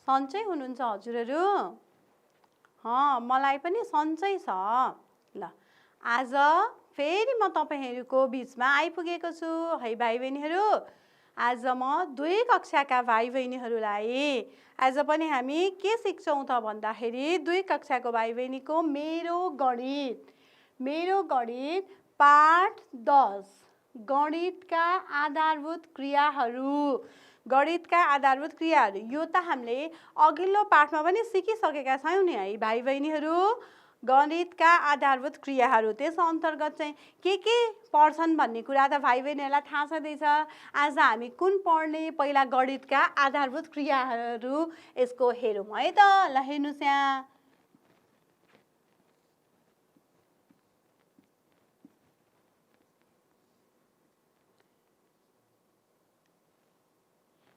सन्चै हुनुहुन्छ हजुरहरू? मलाई पनि सन्चै छ। ल आज फेरि म तपाईहरुको बीचमा आइपुगेको छु है भाइ बहिनीहरू। आज म 2 कक्षाका भाइ बहिनीहरूलाई आज पनि हामी के सिक्छौं त भन्दाखेरि 2 कक्षाको भाइ बहिनीको मेरो गणित पाठ 10 गणितका आधारभूत क्रियाहरू। यो त हामीले अघिल्लो पाठमा पनि सिकिसकेका छौं नि है भाइ बहिनीहरू। गणितका आधारभूत क्रियाहरू त्यस अन्तर्गत चाहिँ के पर्छन् भन्ने कुरा त भाइ बहिनीहरूलाई थाहा छँदैछ। आज हामी कुन पढ्ने पहिला गणितका आधारभूत क्रियाहरू यसको हेरौं है त। ल हेर्नुस् यहाँ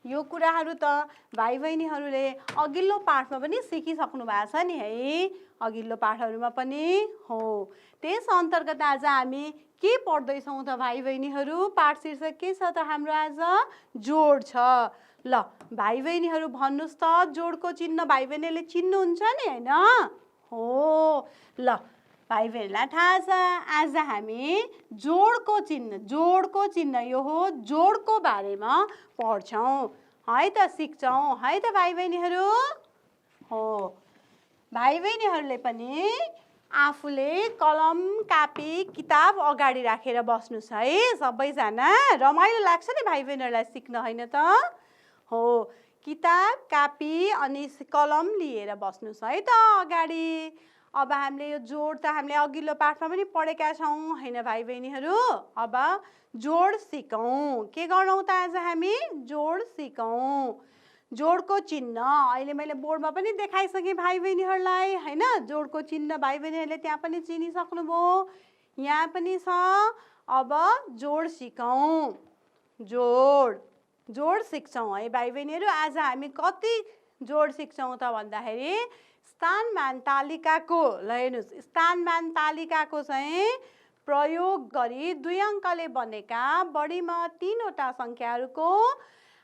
यो कुराहरू त भाइ बहिनीहरूले अघिल्लो पाठमा पनि सिकिसक्नु भएको छ नि है। अघिल्लो पाठहरूमा पनि हो। त्यस अन्तर्गत आज हामी के पढ्दै छौं त भाइ बहिनीहरू? पाठ शीर्षक के छ त हाम्रो? आज जोड छ। ल भाइ बहिनीहरू भन्नुस् त जोडको चिन्ह भाइ बहिनीले चिन्नुहुन्छ नि हैन? हो। ल भाइ बहिनीलाई थाहा छ आज हामी जोडको चिन्ह यो हो जोडको बारेमा पढ्छौं है त, सिक्छौं है त भाइ बहिनीहरू। हो भाइ बहिनीहरूले पनि आफूले कलम कापी किताब अगाडि राखेर बस्नुस् है सबैजना। रमाइलो लाग्छ नि भाइ बहिनीहरूलाई सिक्न हैन त? हो किताब कापी अनि कलम लिएर बस्नुस् है त अगाडि। अब हामीले यो जोड त हामीले अघिल्लो पाठमा पनि पढेका छौं हैन भाइ बहिनीहरू। अब जोड सिकौं। के गरौँ त आज हामी? जोड सिकौं। जोडको चिन्ह अहिले मैले बोर्डमा पनि देखाइसके भाइ बहिनीहरूलाई हैन। जोडको चिन्ह भाइ बहिनीहरूले त्यहाँ पनि चिनिसक्नुभयो, यहाँ पनि छ। अब जोड सिकौं। जोड सिक्छौं है भाइ बहिनीहरू। आज हामी कति जोड सिक्छौं त भन्दाखेरि स्थानमान तालिकाको, ल हेर्नुस् स्थानमान तालिकाको चाहिँ प्रयोग गरी 2 अङ्कले बनेका बढीमा 3 वटा संख्याहरूको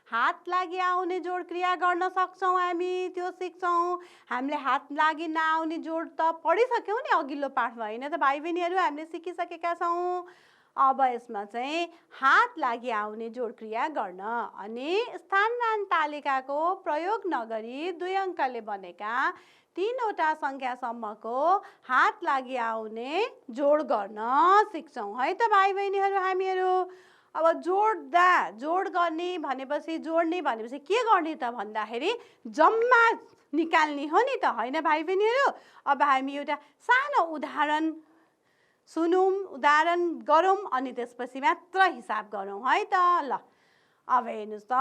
हात लागि आउने जोड क्रिया गर्न सक्छौं हामी। त्यो सिक्छौं। हामीले हात लागि नआउने जोड त पढिसक्यौं नि अघिल्लो पाठमा हैन त भाइ बहिनीहरू? हामीले सिकिसकेका छौं। अब यसमा चाहिँ हात लागि आउने जोड क्रिया गर्न अनि स्थानमान तालिकाको प्रयोग नगरी 2 अङ्कले बनेका 3 वटा संख्यासम्मको हात लागि आउने जोड गर्न सिक्छौं है त भाइ बहिनीहरू हामीहरू। अब जोड गर्ने भनेपछि जोड्ने भनेपछि के गर्ने त भन्दाखेरि जम्मा निकाल्ने हो नि त हैन भाइ बहिनीहरू? अब हामी एउटा सानो उदाहरण सुनौं, उदाहरण गरौँ अनि त्यसपछि मात्र हिसाब गरौँ है त। ल अब हेर्नुस् त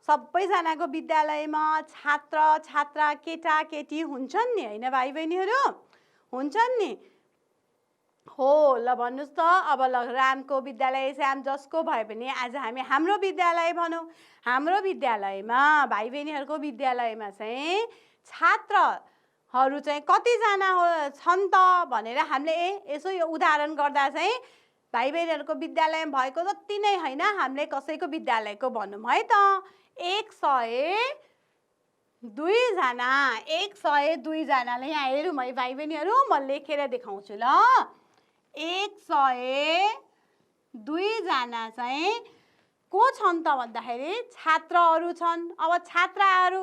सबैजनाको विद्यालयमा छात्र छात्रा केटा केटी हुन्छन् नि हैन भाइ बहिनीहरू? हुन्छन् नि। हो ल भन्नुस् त अब ल रामको विद्यालय श्याम जसको भए पनि आज हामी हाम्रो विद्यालय भनौं। हाम्रो विद्यालयमा भाइ बहिनीहरूको विद्यालयमा चाहिँ छात्रहरू चाहिँ कतिजना छन् त भनेर हामीले यसो यो उदाहरण गर्दा चाहिँ भाइ बहिनीहरूको विद्यालयमा भएको जति नै हैन हामीले कसैको विद्यालयको भनौं है त। 102 जनाले यहाँ हेरौँ है भाइ बहिनीहरू। म लेखेर देखाउँछु ल। 102 जना चाहिँ को छन् त भन्दाखेरि छात्रहरू छन्। अब छात्राहरू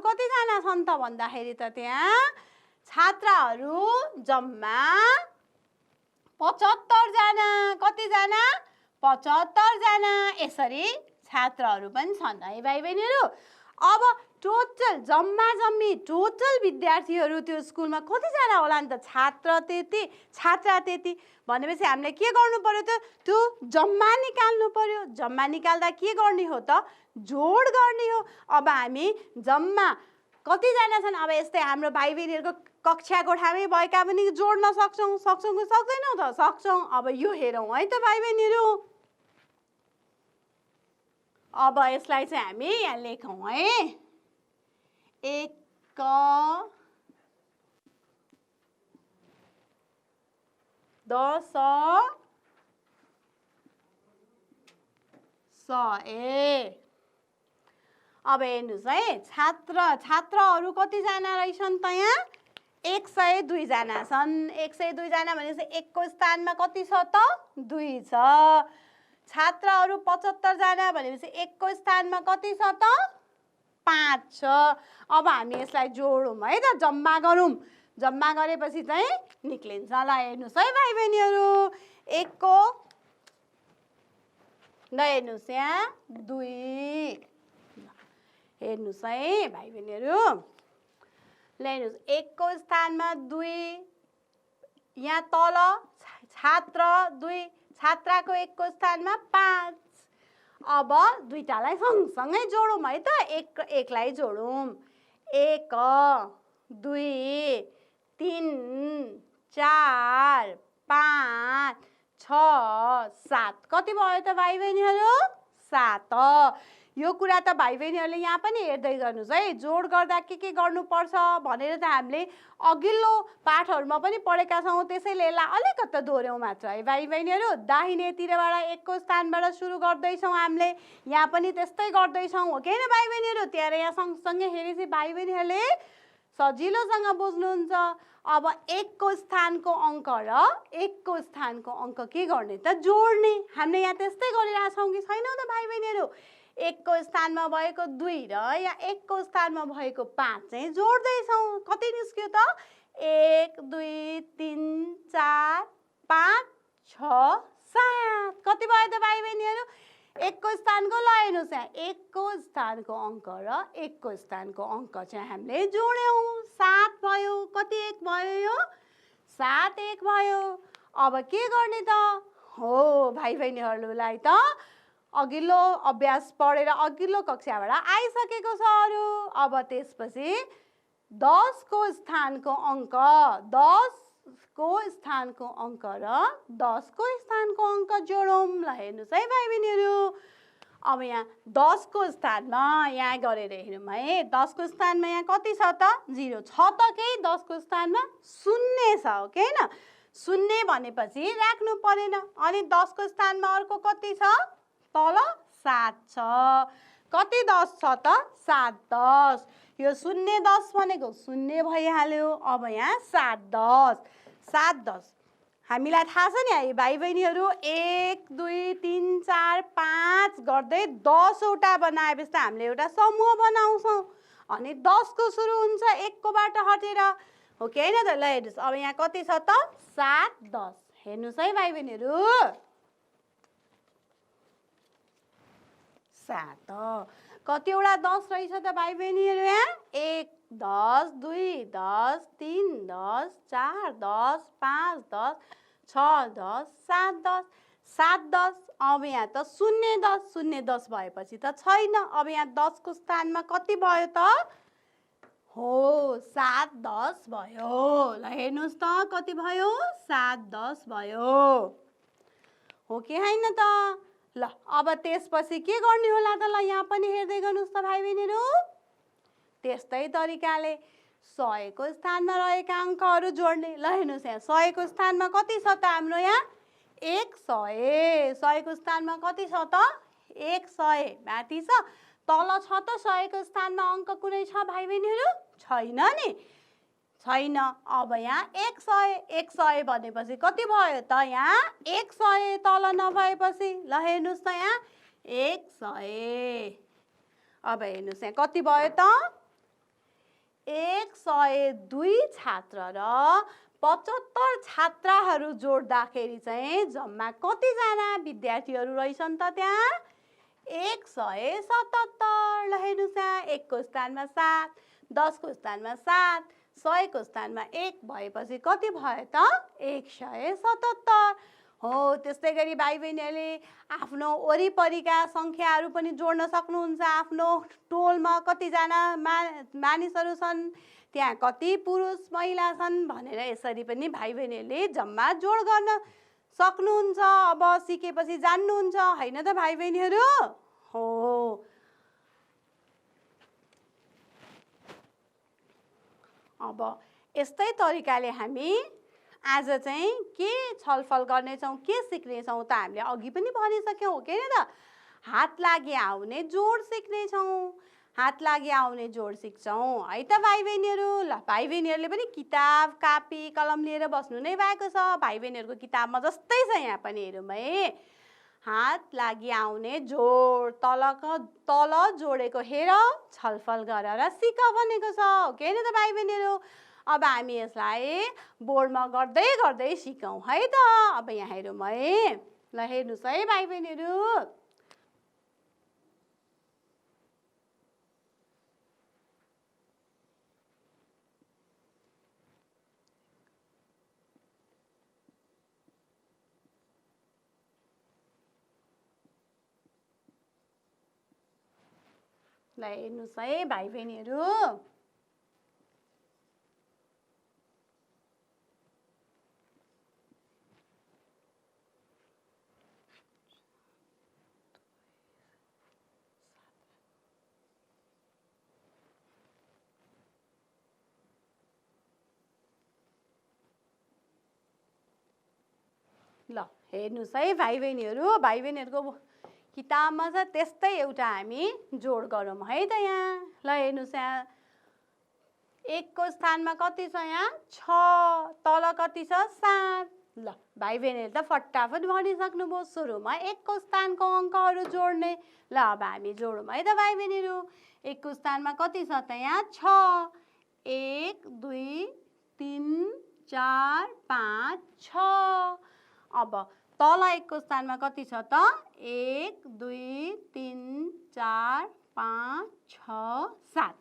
कतिजना छन् त भन्दाखेरि त त्यहाँ छात्राहरू जम्मा 75 जना। कतिजना? 75 जना। यसरी छात्रहरू पनि छन् है भाइ बहिनीहरू। अब टोटल टोटल विद्यार्थीहरू त्यो स्कुलमा कतिजना होला नि त? छात्रा त्यति भनेपछि हामीले के गर्नु पर्यो त? त्यो जम्मा निकाल्नु पर्यो। जम्मा निकाल्दा के गर्ने हो त? जोड गर्ने हो। अब हामी जम्मा कतिजना छन्? अब यस्तै हाम्रो भाइ बहिनीहरूको कक्षा कोठामै भएका पनि जोड्न सक्छौं कि सक्दैनौं त? सक्छौं। अब यो हेरौँ है त भाइ बहिनीहरू। अब यसलाई चाहिँ हामी यहाँ लेखौँ है। 1 10 100। अब हेर्नुहोस् है, छात्रहरू कतिजना रहेछन् त यहाँ? 102 जना छन्। 102 जना भनेपछि 1 को स्थानमा कति छ त? 2 छ। छात्रहरू 75 जना भनेपछि 1 को स्थानमा कति छ त? 5 छ। अब हामी यसलाई जोडौँ है त, जम्मा गरौँ। जम्मा गरेपछि चाहिँ निक्लिन्छ। ल हेर्नुहोस् है भाइ बहिनीहरू, 1 को ल हेर्नुहोस् यहाँ 2, हेर्नुहोस् है भाइ बहिनीहरू, ल हेर्नुहोस् 1 को स्थानमा 2, यहाँ तल छात्र 2, छात्राको 1 को स्थानमा 5। अब दुईटालाई सँगसँगै जोडौँ है त, 1 लाई जोडौँ। 1 2 3 4 5 6 7 कति भयो त भाइ बहिनीहरू? 7। यो कुरा त भाइ बहिनीहरूले यहाँ पनि हेर्दै गर्नुहोस् है, जोड गर्दा के गर्नुपर्छ भनेर त हामीले अघिल्लो पाठहरूमा पनि पढेका छौँ। त्यसैले यसलाई अलिकति दोहोऱ्यौँ मात्र है भाइ बहिनीहरू। दाहिनेतिरबाट 1 को स्थानबाट सुरु गर्दैछौँ हामीले, यहाँ पनि त्यस्तै गर्दैछौँ, हो कि होइन भाइ बहिनीहरू? त्यहाँ यहाँ सँगसँगै हेरेपछि भाइ बहिनीहरूले सजिलोसँग बुझ्नुहुन्छ। अब 1 को स्थानको अङ्क र 1 को स्थानको अङ्क के गर्ने त? जोड्ने। हामीले यहाँ त्यस्तै गरिरहेछौँ कि छैनौँ त भाइ बहिनीहरू? 1 को स्थानमा भएको 2 र यहाँ 1 को स्थानमा भएको 5 चाहिँ जोड्दैछौँ। कति निस्क्यो त? 1 2 3 4 5 6 7 कति भयो त भाइ बहिनीहरू? 1 को स्थानको ल हेर्नुहोस् यहाँ, 1 को स्थानको अङ्क र 1 को स्थानको अङ्क चाहिँ हामीले जोड्यौँ, 7 भयो। कति 1 भयो यो? 7 1 भयो। अब के गर्ने त? हो भाइ बहिनीहरूलाई त अघिल्लो अभ्यास पढेर अघिल्लो कक्षाबाट आइसकेको छ अरू। अब त्यसपछि 10 को स्थानको अङ्क, 10 को स्थानको अङ्क र 10 को स्थानको अङ्क जोडौँ। ल हेर्नुहोस् है भाइ बहिनीहरू, अब यहाँ 10 को स्थानमा यहाँ गरेर हेरौँ है, 10 को स्थानमा यहाँ कति छ त? 0 छ त केही? 10 को स्थानमा 0 छ, हो कि होइन? 0 भनेपछि राख्नु परेन। अनि 10 को स्थानमा अर्को कति छ? तल 7 छ। कति 10 छ त? 7 10। यो 0 10 भनेको 0 भइहाल्यो। अब यहाँ 7 10 7 10 हामीलाई थाहा छ नि है भाइ बहिनीहरू, 1 2 3 4 5 गर्दै 10 वटा बनाएपछि त हामीले एउटा समूह बनाउँछौँ। अनि 10 को सुरु हुन्छ 1 को बाट हटेर, हो कि होइन त? ल हेर्नुहोस्, अब यहाँ कति छ त? 7 10। हेर्नुहोस् है भाइ बहिनीहरू, 7 कतिवटा 10 रहेछ त भाइ बहिनीहरू? यहाँ 1 10 2 10 3 10 4 10 5 10 6 10 7 10 7 10। अब यहाँ त 0 10 0 10 भएपछि त छैन। अब यहाँ 10 को स्थानमा कति भयो त? हो 7 10 भयो। ल हेर्नुहोस् त कति भयो? 7 10 भयो, हो कि होइन त? ल अब त्यसपछि के गर्ने होला त? ल यहाँ पनि हेर्दै गर्नुहोस् त भाइ बहिनीहरू, त्यस्तै तरिकाले 100 को स्थानमा रहेका अङ्कहरू जोड्ने। ल हेर्नुहोस् यहाँ 100 को स्थानमा कति छ त हाम्रो? यहाँ 100। 100 को स्थानमा कति छ त? 100 माथि छ। तल छ त 100 को स्थानमा अङ्क कुनै छ भाइ बहिनीहरू? छैन नि, छैन। अब यहाँ 100 भनेपछि कति भयो त? यहाँ 100 तल नभएपछि। ल हेर्नुहोस् त यहाँ 100। अब हेर्नुहोस् यहाँ कति भयो त? 102 छात्र र 75 छात्राहरू जोड्दाखेरि चाहिँ जम्मा कतिजना विद्यार्थीहरू रहेछन् त त्यहाँ? 177। ल हेर्नुहोस् यहाँ 1 को स्थानमा 7, 10 को स्थानमा 7, 100 को स्थानमा 1 भएपछि कति भयो त? 177। हो त्यस्तै गरी भाइ बहिनीहरूले आफ्नो वरिपरिका सङ्ख्याहरू पनि जोड्न सक्नुहुन्छ। आफ्नो टोलमा कतिजना मानिसहरू छन्, त्यहाँ कति पुरुष महिला छन् भनेर यसरी पनि भाइ बहिनीहरूले जम्मा जोड गर्न सक्नुहुन्छ। अब सिकेपछि जान्नुहुन्छ होइन त भाइ बहिनीहरू? हो अब यस्तै तरिकाले हामी आज चाहिँ के छलफल गर्नेछौँ, के सिक्नेछौँ त हामीले अघि पनि भनिसक्यौँ, हो कि होइन त? हात लागि आउने जोड सिक्नेछौँ। हात लागि आउने जोड सिक्छौँ है त भाइ बहिनीहरू। ल भाइ बहिनीहरूले पनि किताब कापी कलम लिएर बस्नु नै भएको छ। भाइ बहिनीहरूको किताबमा जस्तै छ यहाँ पनि हेरौँ है। हात लागि आउने जोड तल जोडेको हेर छलफल गर र सिक भनेको छ हो कि होइन त भाइ बहिनीहरू। अब हामी यसलाई बोर्डमा गर्दै गर्दै सिकौँ है त। अब यहाँ हेरौँ है। ल हेर्नुहोस् है भाइ बहिनीहरू। ल हेर्नुहोस् है भाइ बहिनीहरू। ल हेर्नुहोस् है भाइ बहिनीहरू। भाइ बहिनीहरूको किताबमा छ त्यस्तै एउटा हामी जोड गरौँ है त यहाँ। ल हेर्नुहोस् यहाँ 1 को स्थानमा कति छ यहाँ 6, तल कति छ 7। ल भाइ बहिनीहरूले त फटाफट भनिसक्नुभयो। सुरुमा 1 को स्थानको अङ्कहरू जोड्ने। ल अब हामी जोडौँ है त भाइ बहिनीहरू। 1 को स्थानमा कति छ त यहाँ 6, 1 2 3 4 5 6। अब तल 1 को स्थानमा कति छ त 1 2 3 4 5 6 7।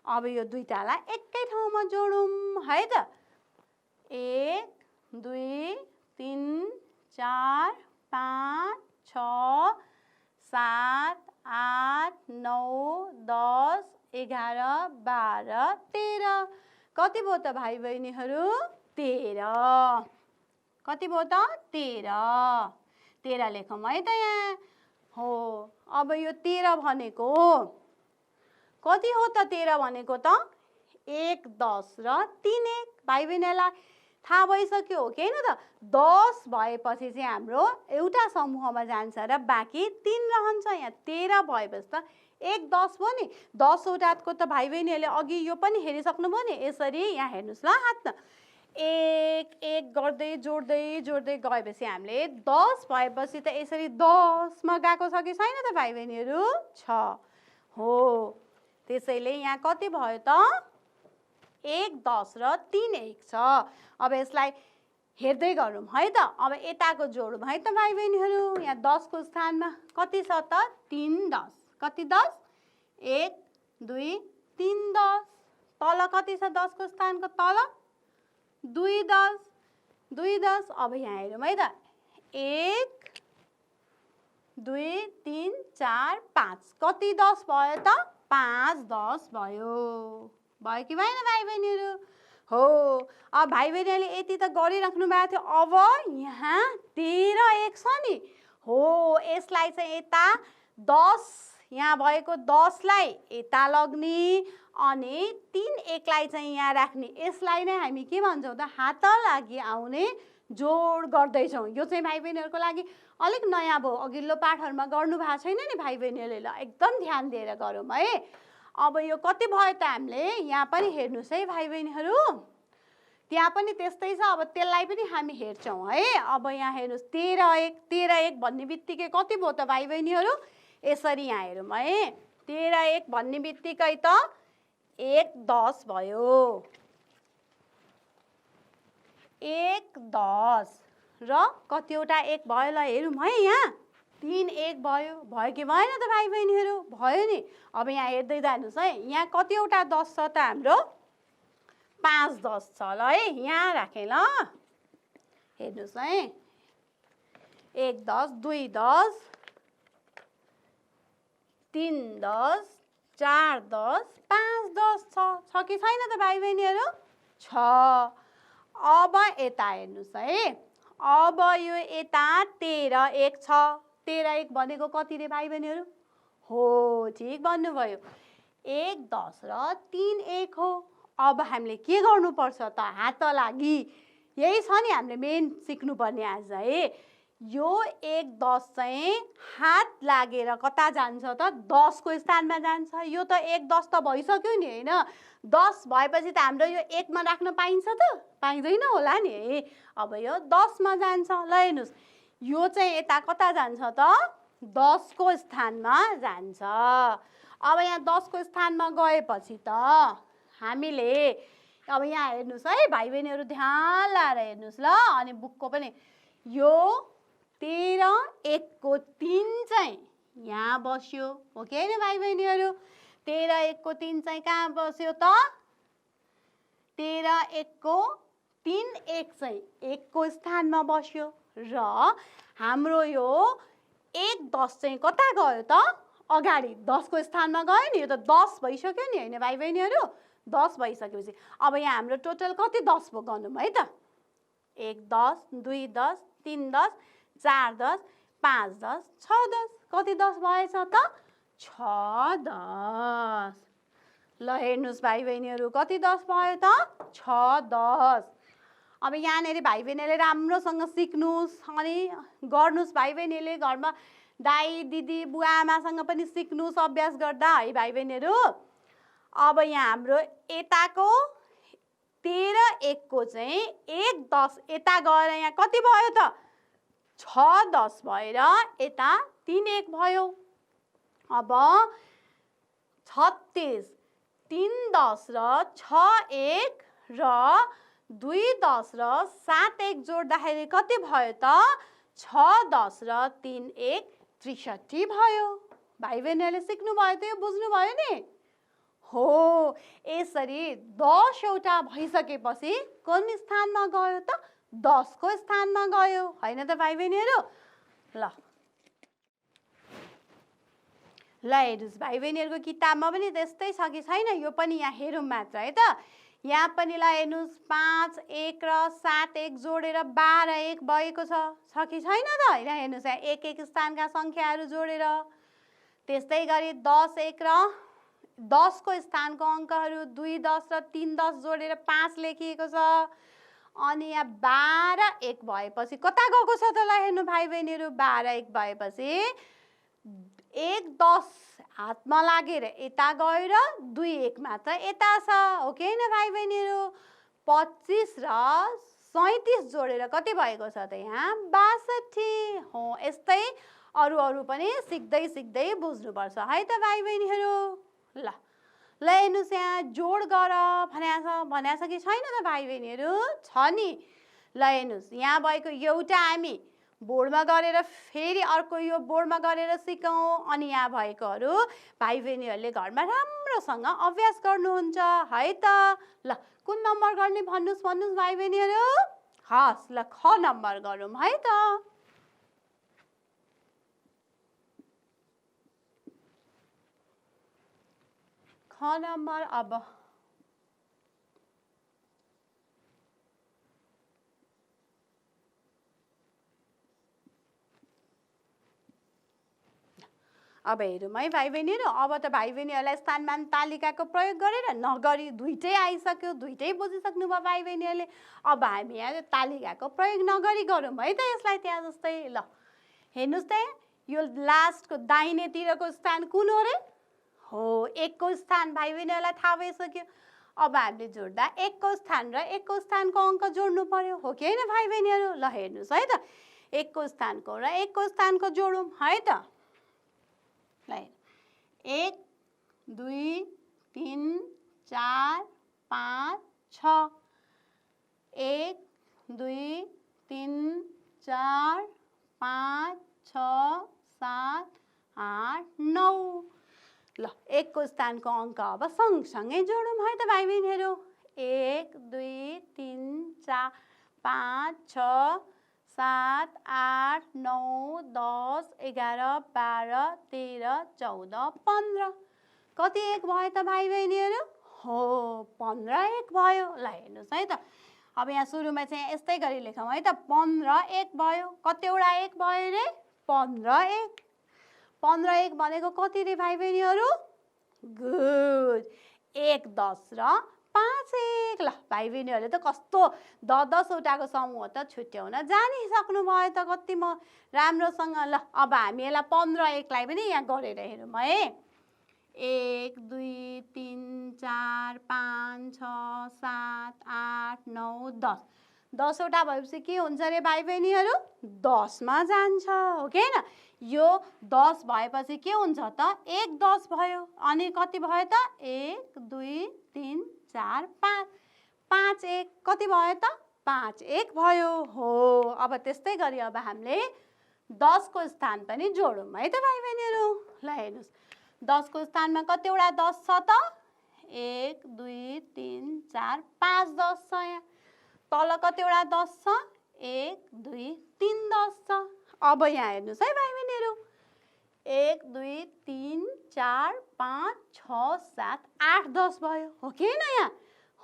अब यो दुईटालाई एकै ठाउँमा जोडौँ है त। 1 2 3 4 5 6 7 8 9 10 11 12 13। कति भयो त भाइ बहिनीहरू 13। कति भयो त 13। 13 लेखौँ है त यहाँ हो। अब यो 13 भनेको कति हो त 13 भनेको त 1 10 र 3 1। भाइ बहिनीलाई थाहा भइसक्यो हो कि होइन त। 10 भएपछि चाहिँ हाम्रो एउटा समूहमा जान्छ र बाँकी 3 रहन्छ। यहाँ 13 भएपछि त 1 10 भयो नि। 10 वटाको त भाइ बहिनीहरूले अघि यो पनि हेरिसक्नुभयो नि। यसरी यहाँ हेर्नुहोस् ल हातमा 1 1 गर्दै जोड्दै जोड्दै गएपछि हामीले 10 भएपछि त यसरी 10 मा गएको छ कि छैन त भाइ बहिनीहरू 6 हो। त्यसैले यहाँ कति भयो त 1 10 र 3 1 छ। अब यसलाई हेर्दै गरौँ है त। अब यताको जोडौँ है त भाइ बहिनीहरू। यहाँ 10 को स्थानमा कति छ त 3 10। कति 10 1 2 3 10। तल कति छ 10 को स्थानको तल 2 10 2 10। अब यहाँ हेरौँ है त 1 2 3 4 5। कति 10 भयो त 5 10 भयो। भयो कि भएन भाइ बहिनीहरू हो। अब भाइ बहिनीहरूले यति त गरिराख्नु भएको थियो। अब यहाँ 13 1 छ नि हो। यसलाई चाहिँ यता 10 यहाँ भएको 10 लाई यता लग्ने अनि 3 1 लाई चाहिँ यहाँ राख्ने। यसलाई नै हामी के भन्छौँ त हात लागि आउने जोड गर्दैछौँ। यो चाहिँ भाइ बहिनीहरूको लागि अलिक नयाँ भयो। अघिल्लो पाठहरूमा गर्नु भएको छैन नि भाइ बहिनीहरूले। ल एकदम ध्यान दिएर गरौँ है। अब यो कति भयो त हामीले यहाँ पनि हेर्नुहोस् है भाइ बहिनीहरू। त्यहाँ पनि त्यस्तै छ। अब त्यसलाई पनि हामी हेर्छौँ है। अब यहाँ हेर्नुहोस् 13 1 भन्ने बित्तिकै कति भयो त भाइ बहिनीहरू। यसरी यहाँ हेरौँ है 13 1 भन्ने बित्तिकै त 1 10 भयो। 1 10 र कतिवटा 1 भयो ल हेरौँ है। यहाँ 3 1 भयो। भयो कि भएन त भाइ बहिनीहरू भयो नि। अब यहाँ हेर्दै जानुहोस् है। यहाँ कतिवटा 10 छ त हाम्रो 5 10 छ। ल है यहाँ राखेँ ल हेर्नुहोस् है 1 10 2 10 3 10 4 10 5 10 छ कि छैन त भाइ बहिनीहरू छ। अब यता हेर्नुहोस् है। अब यो यता 13 1 छ। 13 1 भनेको कति रे भाइ बहिनीहरू हो ठिक भन्नुभयो 1 10 र 3 1 हो। अब हामीले के गर्नुपर्छ त हात लागि यही छ नि हामीले मेन सिक्नुपर्ने आज है। यो 1 10 चाहिँ हात लागेर कता जान्छ त 10 को स्थानमा जान्छ। यो त 1 10 त भइसक्यो नि हैन। 10 भएपछि त हाम्रो यो 1 मा राख्न पाइन्छ त? पाइँदैन होला नि है। अब यो 10 मा जान्छ। ल हेर्नुस् यो चाहिँ यता कता जान्छ त 10 को स्थानमा जान्छ। अब यहाँ 10 को स्थानमा गएपछि त हामीले अब यहाँ हेर्नुस् है भाइ बहिनीहरु ध्यान लाएर हेर्नुस् ल। अनि बुकको पनि यो 13 1 को 3 चाहिँ यहाँ बस्यो हो कि हैन भाइ बहिनीहरु। 13 1 को 3 चाहिँ कहाँ बस्यो त 13 1 को 3 1 चाहिँ 1 को स्थानमा बस्यो र हाम्रो यो 1 10 चाहिँ कता गयो त अगाडि 10 को स्थानमा गयो नि। यो त 10 भइसक्यो नि हैन भाइ बहिनीहरु। 10 भइसकेपछि अब यहाँ हाम्रो टोटल कति 10 पो गर्नु है त 1 10 2 10 3 10 4 10 5 10 6 10 कति 10 भएछ त 6 10। ल हेर्नुस् भाइ बहिनीहरु कति 10 भयो त 6 10। अब यहाँनेरि भाइ बहिनीले राम्रोसँग सिक्नुस् अनि गर्नुस्। भाइ बहिनीले घरमा दाइ दिदी बुवा आमासँग पनि सिक्नुस् अभ्यास गर्दा है भाइ बहिनीहरु। अब यहाँ हाम्रो यताको 13 1 को चाहिँ 1 10 यता गएर यहाँ कति भयो त 6 10 भएर यता 3 1 भयो। अब 36 3 10 र 6 1 र 2 10 र 7 1 जोड्दाखेरि कति भयो त 6 10 र 3 1 63 भयो। भाइ बहिनीले सिक्नु भयो त यो बुझ्नु भयो नि हो। यसरी 10 वटा भइसकेपछि कुन स्थानमा गयो त 10 को स्थानमा गयो हैन त भाइ बहिनीहरु। ल ल हेर्नुस् भाइ बहिनीहरुको किताबमा पनि त्यस्तै छ कि छैन यो पनि यहाँ हेरौँ मात्र है त। यहाँ पनि ल हेर्नुस् 5 1 र 7 1 जोडेर 12 1 भएको छ कि छैन त हैन। हेर्नुस् यहाँ एक एक स्थानका संख्याहरू जोडेर त्यस्तै गरी 10 1 र 10 को स्थानको अंकहरू 2 10 र 3 10 जोडेर 5 लेखिएको छ। अनि यहाँ 12 1 भएपछि कता गएको छ त ल हेर्नु भाइ बहिनीहरु 12 1 भएपछि 1 10 हातमा लागेर यता गएर 2 1 मात्र यता छ हो कि हैन भाइ बहिनीहरु। 25 र 37 जोडेर कति भएको छ त यहाँ 62 हो। यस्तै अरु पनि सिक्दै सिक्दै बुझ्नुपर्छ है त भाइ बहिनीहरु। ल ल हेर्नुस् यहाँ जोड गर भनिया छ कि छैन त भाइ बहिनीहरु छ नि। ल हेर्नुस् यहाँ भएको एउटा हामी बोर्डमा गरेर फेरि अर्को यो बोर्डमा गरेर सिकौं। अनि यहाँ भएकोहरू भाइ बहिनीहरुले घरमा राम्रोसँग अभ्यास गर्नुहुन्छ है त। ल कुन नम्बर गर्ने भन्नुस् भाइ बहिनीहरु। हस् ल ख नम्बर गरौँ है त। ख नम्बर अब हेरौँ है भाइ बहिनीहरु। अब त भाइ बहिनीहरुलाई स्थानमान तालिकाको प्रयोग गरेर नगरी दुईटै आइसक्यो दुईटै बुझिसक्नु भयो भाइ बहिनीहरुले। अब हामी यहाँ तालिकाको प्रयोग नगरी गरौँ है त यसलाई त्यहाँ जस्तै। ल हेर्नुस् त यो लास्टको दाहिनेतिरको स्थान कुन हो रे हो 1 को स्थान भाइ बहिनीहरुलाई थाहा भइसक्यो। अब हामीले जोड्दा 1 को स्थान र 1 को स्थानको अंक जोड्नु पर्यो हो कि हैन भाइ बहिनीहरु। ल हेर्नुस् है त 1 को स्थानको र 1 को स्थानको जोडौं है त। 1 2 3 4 5 6 1 2 3 4 5 6 7 8 9। ल 1 को स्थानको अंक अब सँगसँगै जोडौँ है त भाइ बहिनीहरु। 1 2 3 4 5 6 7 8 9 10 11 12 13 14 15 कति 1 भयो त भाइ बहिनीहरु हो 15 1 भयो। ल हेर्नुस् है त अब यहाँ सुरुमा चाहिँ यस्तै गरी लेखौँ है त 15 1 भयो। कतिवटा 1 भयो रे 15 1। 15 1 भनेको कति रे भाइ बहिनीहरु गुड 1 10 र 5 1 ल भाइ बहिनीहरूले त कस्तो 10 वटाको समूह त छुट्याउन जानिसक्नु भयो त कति म राम्रोसँग। ल अब हामी यसलाई 15 1 लाई पनि यहाँ गरेर हेरौँ है। 1 2 3 4 5 6 7 8 9 10 10 वटा भएपछि के हुन्छ रे भाइ बहिनीहरू 10 मा जान्छ हो कि हैन। यो 10 भएपछि के हुन्छ त 1 10 भयो अनि कति भयो त 1 2 3 4 5 5 1 कति भयो त 5 1 भयो हो। अब त्यस्तै गरी अब हामीले 10 को स्थान पनि जोडौँ है त भाइ बहिनीहरू। ल हेर्नुस् 10 को स्थानमा कतिवटा 10 छ त 1 2 3 4 5 10 छ। यहाँ तल कतिवटा 10 छ 1 2 3 10 छ। अब यहाँ हेर्नुस् है भाइ बहिनीहरू 1 2 3 4 5 6 7 8 10 भयो हो कि हैन। यहाँ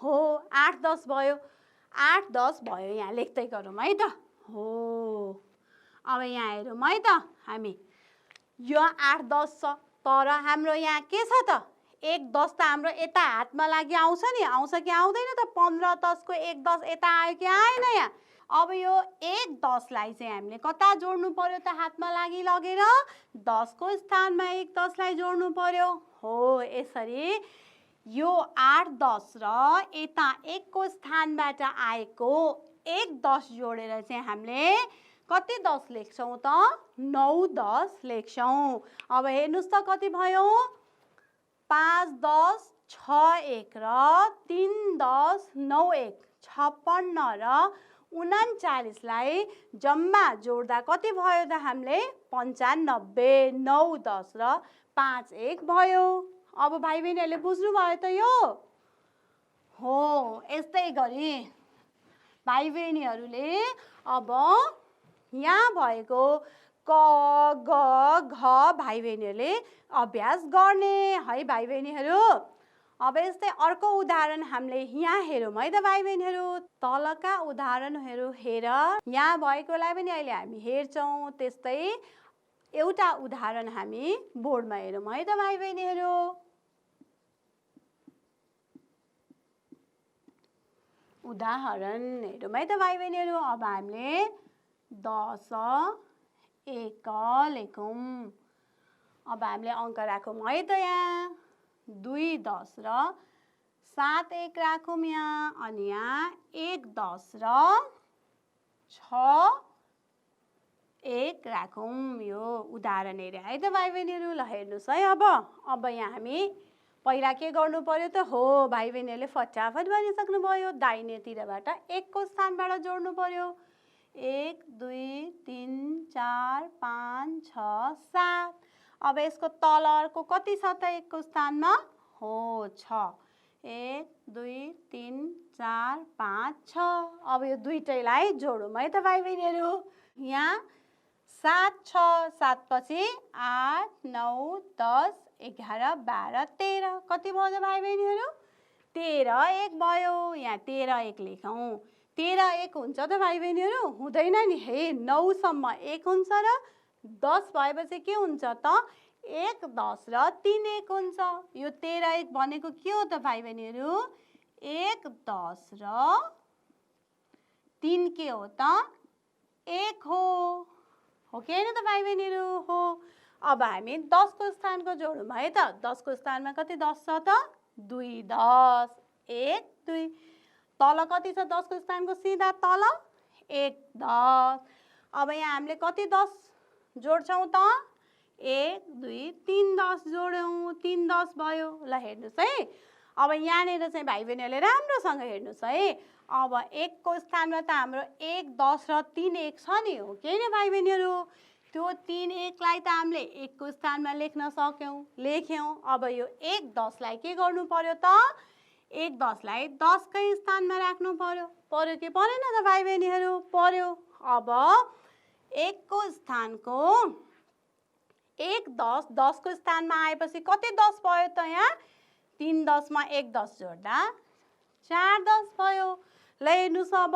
हो 8 10 भयो 8 10 भयो। यहाँ लेख्दै गरौँ है त हो। अब यहाँ हेरौँ है त हामी यो 8 10 छ तर हाम्रो यहाँ के छ त 1 10 त हाम्रो यता हातमा लागि आउँछ नि आउँछ कि आउँदैन त 15 10 को 1 10 यता आयो कि आएन। यहाँ अब यो 1 10 लाई चाहिँ हामीले कता जोड्नु पर्यो त हातमा लागि लगेर 10 को स्थानमा 1 10 लाई जोड्नु पर्यो हो। यसरी यो 8 10 र यता 1 को स्थानबाट आएको 1 10 जोडेर चाहिँ हामीले कति 10 लेख्छौँ त 9 10 लेख्छौँ। अब हेर्नुस् त कति भयो 5 10 6 1 र 3 10 9 1 56 र 39 लाई जम्मा जोड्दा कति भयो त हामीले 95 9 10 र 5 1 भयो। अब भाइ बहिनीहरूले बुझ्नुभयो त यो हो। यस्तै गरी भाइ बहिनीहरूले अब यहाँ भएको क ग घ भाइ बहिनीहरूले अभ्यास गर्ने है भाइ बहिनीहरू। अब यस्तै अर्को उदाहरण हामीले यहाँ हेरौँ है त भाइ बहिनीहरू। तलका उदाहरणहरू हेर यहाँ भएकोलाई पनि अहिले हामी हेर्छौँ। त्यस्तै एउटा उदाहरण हामी बोर्डमा हेरौँ है त भाइ बहिनीहरू। उदाहरण हेरौँ है त भाइ बहिनीहरू। अब हामीले 10 1 लेखौँ। अब हामीले अङ्क राखौँ है त यहाँ 2 10 र 7 1 राखौँ यहाँ अनि यहाँ 1 10 र 6 1 राखौँ। यो उदाहरण हेरे है त भाइ बहिनीहरू। ल हेर्नुहोस् है अब यहाँ हामी पहिला के गर्नु पर्यो त हो भाइ बहिनीहरूले फटाफट भनिसक्नु भयो दाहिनेतिरबाट 1 को स्थानबाट जोड्नु पर्यो 1 2 3 4 5 6 7। अब यसको तल अर्को कति छ त 1 को स्थानमा हो 6 1 2 3 4 5 6। अब यो दुईटैलाई जोडौँ है त भाइ बहिनीहरू। यहाँ 7 6 7 पछि 8 9 10 11 12 13 कति भयो त भाइ बहिनीहरू 13 1 भयो। यहाँ 13 1 लेखौँ। 13 1 हुन्छ त भाइ बहिनीहरू हुँदैन नि हे 9 सम्म 1 हुन्छ र 10 भएपछि के हुन्छ त 1 10 र 3 1 हुन्छ। यो 13 1 भनेको के हो त भाइ बहिनीहरू 1 10 र 3 के हो त 1 हो कि हैन त भाइ बहिनीहरू हो। अब हामी 10 को स्थानको जोडौँ है त। 10 को स्थानमा कति 10 छ त 2 10 1 2। तल कति छ 10 को स्थानको सिधा तल 1 10। अब यहाँ हामीले कति 10 जोड्छौँ त 1 2 3 10 जोड्यौँ 3 10 भयो। ल हेर्नुहोस् है अब यहाँनिर चाहिँ भाइ बहिनीहरूले राम्रोसँग हेर्नुहोस् है। अब 1 को स्थानमा त हाम्रो 1 10 र 3 1 छ नि हो कि हैन भाइ बहिनीहरू। त्यो 3 1 लाई त हामीले 1 को स्थानमा लेख्न लेख्यौँ। अब यो 1 10 लाई के गर्नु पर्यो त 1 10 लाई 10 कै स्थानमा राख्नु पर्यो कि परेन त भाइ बहिनीहरू पर्यो। अब 1 को स्थानको 1 10 10 को स्थानमा आएपछि कति 10 भयो त यहाँ 3 10 मा 1 10 जोड्दा 4 10 भयो। ल हेर्नुहोस् अब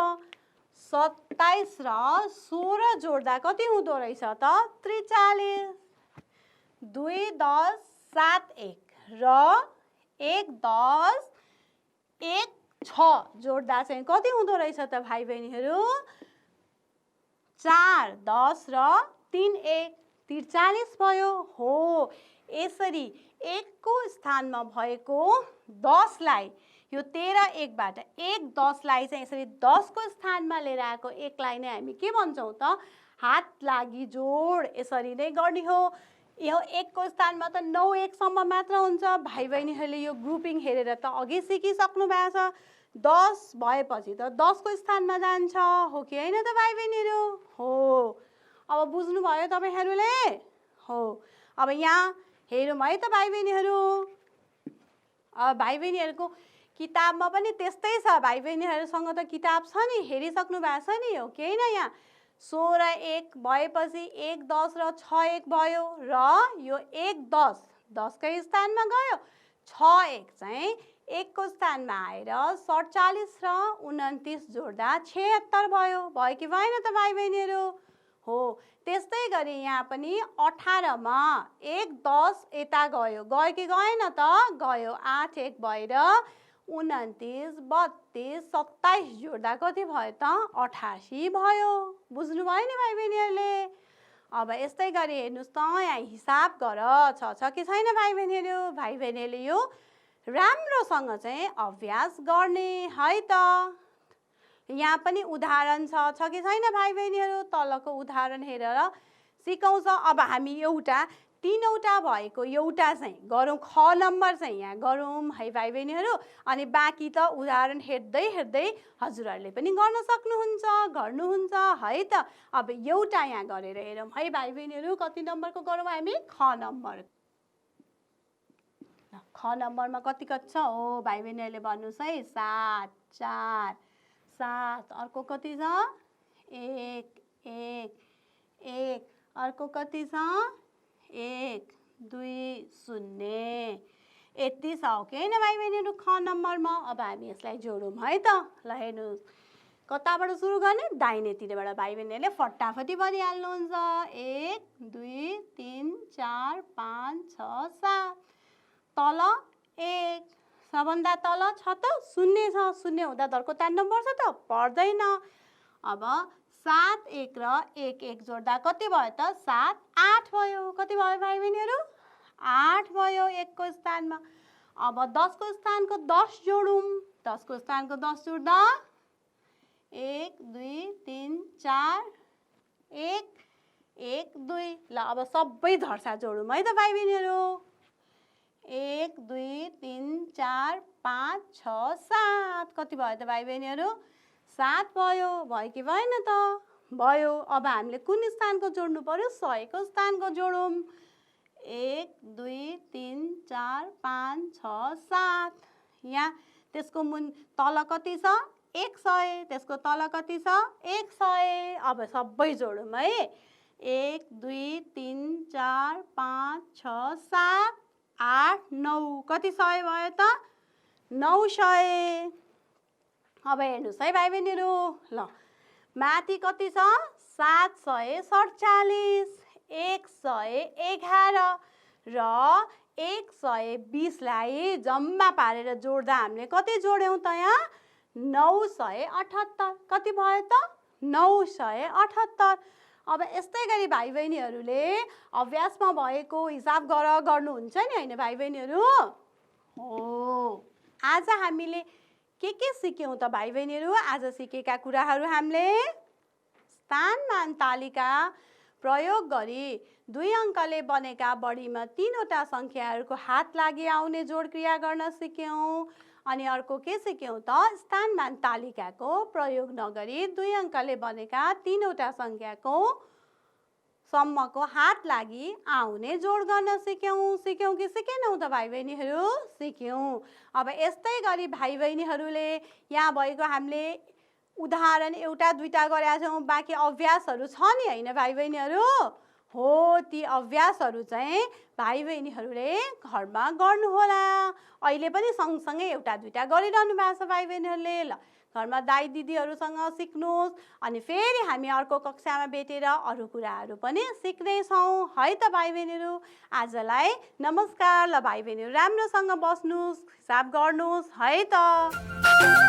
27 र 16 जोड्दा कति हुँदो रहेछ त 43। 2 10 7 1 र 1 10 1 6 जोड्दा चाहिँ कति हुँदो रहेछ त भाइ बहिनीहरू? 4 10 र 3 1 43 भयो। हो, यसरी 1 को स्थानमा भएको 10 लाई यो 13 1 बाट 1 10 लाई चाहिँ यसरी 10 को स्थानमा लिएर आएको 1 लाई नै हामी के भन्छौँ त? हात लागि जोड। यसरी नै गर्ने हो। यो 1 को स्थानमा त 9 1 सम्म मात्र हुन्छ। भाइ बहिनीहरूले यो ग्रुपिङ हेरेर त अघि सिकिसक्नु भएको छ। 10 भएपछि त 10 को स्थानमा जान्छ, हो कि हैन त भाइ बहिनीहरू? हो। अब बुझ्नुभयो तपाईहरूले? हो। अब यहाँ हेरौँ है त भाइ बहिनीहरू। अब भाइ बहिनीहरूको किताबमा पनि त्यस्तै छ। भाइ बहिनीहरूसँग त किताब छ नि, हेरिसक्नु भएको छ नि, हो कि हैन? यहाँ 16 1 भएपछि 1 10 र 6 1 भयो र यो 1 10 10 कै स्थानमा गयो। 6 1 चाहिँ 1 को स्थानमा आएर 47 र 29 जोड्दा 76 भयो। भयो कि भएन त भाइ बहिनीहरू? हो। त्यस्तै गरी यहाँ पनि 18 मा 1 10 यता गयो। गयो कि गएन त? गयो। 8 1 भएर 29 32 27 जोड्दा कति भयो त? 88 भयो। बुझ्नुभयो नि भाइ बहिनीहरूले? अब यस्तै गरी हेर्नुहोस् त, यहाँ हिसाब गर। छ कि छैन भाइ बहिनीहरू? भाइ बहिनीहरूले यो राम्रोसँग चाहिँ अभ्यास गर्ने है त। यहाँ पनि उदाहरण छ कि छैन भाइ बहिनीहरू? तलको उदाहरण हेरेर सिकाउँछ। अब हामी एउटा 3वटा भएको एउटा चाहिँ गरौँ। ख नम्बर चाहिँ यहाँ गरौँ है भाइ बहिनीहरू। अनि बाँकी त उदाहरण हेर्दै हेर्दै हजुरहरूले पनि गर्न सक्नुहुन्छ, गर्नुहुन्छ है त। अब एउटा यहाँ गरेर हेरौँ है भाइ बहिनीहरू। कति नम्बरको गरौँ हामी? ख नम्बर। ख नम्बरमा कति छ? हो, भाइ बहिनीहरूले भन्नुहोस् है। 7 4 7। अर्को कति छ? 1 1 1। अर्को कति छ? 1 2 0। यति छ, हो कि हैन भाइ बहिनीहरू? ख नम्बरमा। अब हामी यसलाई जोडौँ है त। ल हेर्नुहोस्, कताबाट सुरु गर्ने? दाहिनेतिरबाट। भाइ बहिनीहरूले फटाफटी भनिहाल्नुहुन्छ। 1 2 3 4 5 6 7। तल 1, सबभन्दा तल छ त 0 छ। 0 हुँदा धर्को तान्नु पर्छ त? पर्दैन। अब 7 1 र 1 1 जोड्दा कति भयो त? 7 8 भयो। कति भयो भाइ बहिनीहरू? 8 भयो 1 को स्थानमा। अब 10 को स्थानको 10 जोडौँ। 10 को स्थानको 10 जोड्दा 1 2 3 4 1 1 2। ल अब सबै धर्सा जोडौँ है त भाइ बहिनीहरू। 1 2 3 4 5 6 7। कति भयो त भाइ बहिनीहरू? 7 भयो। भयो कि भएन त? भयो। अब हामीले कुन स्थानको जोड्नु पर्यो? 100 को स्थानको जोडौँ। 1 2 3 4 5 6 7। यहाँ त्यसको तल कति छ? 100। त्यसको तल कति छ? 100। अब सबै जोडौँ है। 1 2 3 4 5 6 7 8 9। कति 100 भयो त? 900। अब हेर्नुहोस् है भाइ बहिनीहरू। ल माथि कति छ? 747 111 र 120 लाई जम्मा पारेर जोड्दा हामीले कति जोड्यौँ त? यहाँ 978। कति भयो त? 978। अब यस्तै गरी भाइ बहिनीहरूले अभ्यासमा भएको हिसाब गर्नुहुन्छ नि हैन भाइ बहिनीहरू? हो। आज हामीले के सिक्यौँ त भाइ बहिनीहरू? आज सिकेका कुराहरू हामीले स्थानमान तालिका प्रयोग गरी 2 अङ्कले बनेका बढीमा 3वटा सङ्ख्याहरूको हात लागि आउने जोड क्रिया गर्न सिक्यौँ। अनि अर्को के सिक्यौँ त? स्थानमान तालिकाको प्रयोग नगरी 2 अङ्कले बनेका 3वटा सङ्ख्याको सम्मको हात लागि आउने जोड गर्न सिक्यौँ। सिक्यौँ कि सिकेनौँ त भाइ बहिनीहरू? सिक्यौँ। अब यस्तै गरी भाइ बहिनीहरूले यहाँ भएको हामीले उदाहरण एउटा दुईटा गरेका छौँ। बाँकी अभ्यासहरू छ नि हैन भाइ बहिनीहरू? हो, ती अभ्यासहरू चाहिँ भाइ बहिनीहरूले घरमा गर्नुहोला। अहिले पनि सँगसँगै एउटा दुईटा गरिरहनु भएको छ भाइ बहिनीहरूले। ल घरमा दाइ दिदीहरूसँग सिक्नुहोस्। अनि फेरि हामी अर्को कक्षामा भेटेर अरू कुराहरू पनि सिक्नेछौँ है त भाइ बहिनीहरू। आजलाई नमस्कार। ल भाइ बहिनीहरू राम्रोसँग बस्नुहोस्, हिसाब गर्नुहोस् है त।